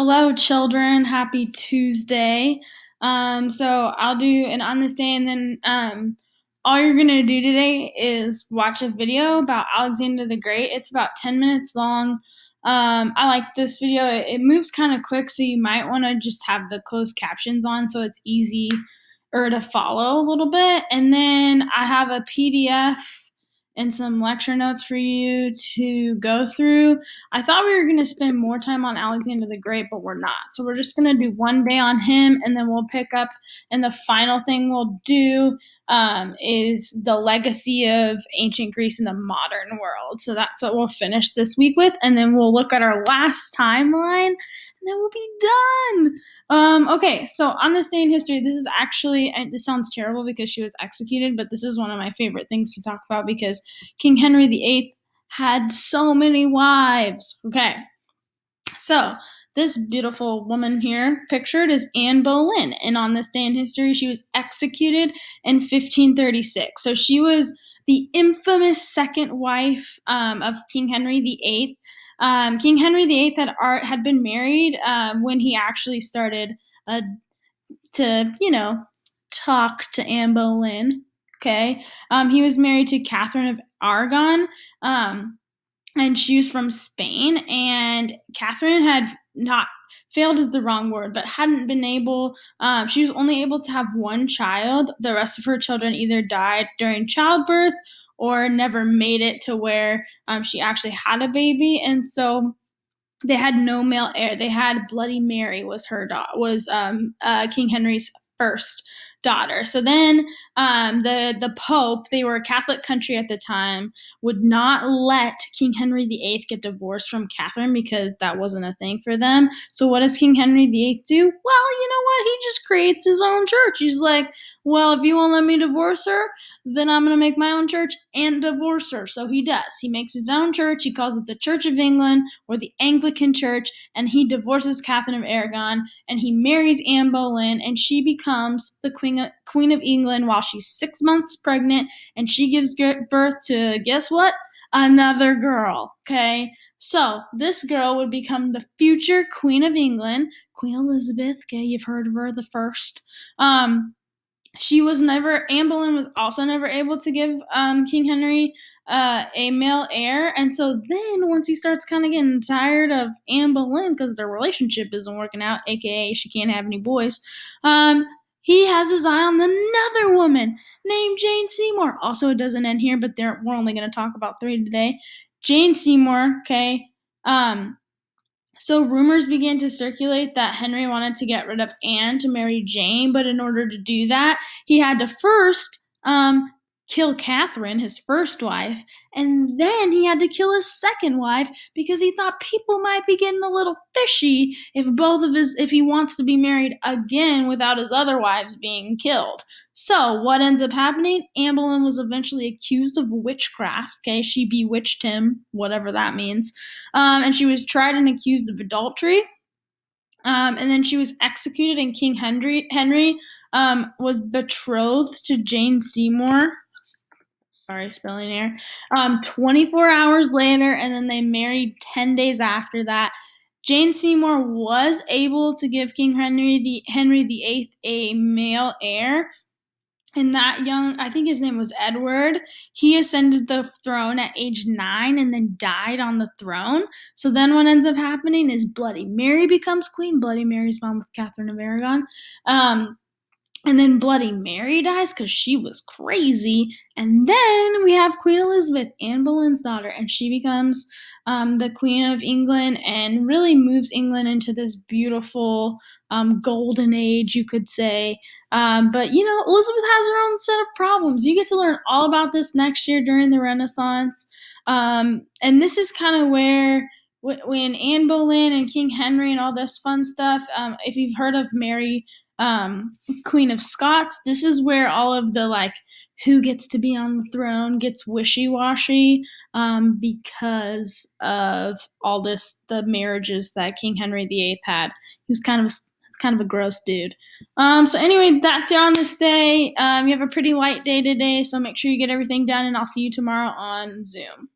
Hello, children. Happy Tuesday. So I'll do an on this day, and then all you're gonna do today is watch a video about Alexander the Great. It's about 10 minutes long. I like this video. It moves kind of quick, so you might want to just have the closed captions on so it's easy or to follow a little bit. And then I have a PDF and some lecture notes for you to go through. I thought we were going to spend more time on Alexander the Great, but we're not. So we're just going to do one day on him, and then we'll pick up. And the final thing we'll do is the legacy of ancient Greece in the modern world. So that's what we'll finish this week with, and then we'll look at our last timeline, and then we'll be done. Okay, so on this day in history, this is actually, this sounds terrible because she was executed, but this is one of my favorite things to talk about because King Henry VIII had so many wives. Okay, so this beautiful woman here pictured is Anne Boleyn, and on this day in history, she was executed in 1536. So she was the infamous second wife of King Henry VIII. King Henry VIII had been married when he actually started to, talk to Anne Boleyn. Okay, he was married to Catherine of Aragon. And she was from Spain, and Catherine had not failed is the wrong word, but hadn't been able, she was only able to have one child. The rest of her children either died during childbirth or never made it to where she actually had a baby. And so they had no male heir. They had Bloody Mary was King Henry's first daughter. So then the Pope, they were a Catholic country at the time, would not let King Henry VIII get divorced from Catherine because that wasn't a thing for them. So what does King Henry VIII do? Well, you know what? He just creates his own church. He's like, well, if you won't let me divorce her, then I'm going to make my own church and divorce her. So he does. He makes his own church. He calls it the Church of England or the Anglican Church, and he divorces Catherine of Aragon, and he marries Anne Boleyn, and she becomes the Queen of England while she's 6 months pregnant, and she gives birth to, guess what? Another girl, okay? So this girl would become the future Queen of England, Queen Elizabeth, okay? You've heard of her, the first. Anne Boleyn was also never able to give King Henry a male heir. And so then once he starts kind of getting tired of Anne Boleyn because their relationship isn't working out, aka she can't have any boys, he has his eye on another woman named Jane Seymour. Also, it doesn't end here, but we're only going to talk about 3 today. Jane Seymour, okay. So rumors began to circulate that Henry wanted to get rid of Anne to marry Jane, but in order to do that, he had to first kill Catherine, his first wife, and then he had to kill his second wife because he thought people might be getting a little fishy if he wants to be married again without his other wives being killed. So what ends up happening? Anne Boleyn was eventually accused of witchcraft. Okay, she bewitched him, whatever that means, and she was tried and accused of adultery. And then she was executed, and King Henry was betrothed to Jane Seymour. Sorry, spelling error. 24 hours later, and then they married 10 days after that. Jane Seymour was able to give King Henry VIII a male heir, and that I think his name was Edward, he ascended the throne at age 9 and then died on the throne. So then what ends up happening is Bloody Mary becomes queen. Bloody Mary's mom with Catherine of Aragon. And then Bloody Mary dies because she was crazy. And then we have Queen Elizabeth, Anne Boleyn's daughter, and she becomes the Queen of England and really moves England into this beautiful golden age, you could say. But, Elizabeth has her own set of problems. You get to learn all about this next year during the Renaissance. And this is kind of where when Anne Boleyn and King Henry and all this fun stuff, if you've heard of Mary, Queen of Scots, this is where all of the who gets to be on the throne gets wishy-washy because of all the marriages that King Henry VIII had. He was kind of a gross dude. So anyway, that's it on this day. You have a pretty light day today, so make sure you get everything done, and I'll see you tomorrow on Zoom.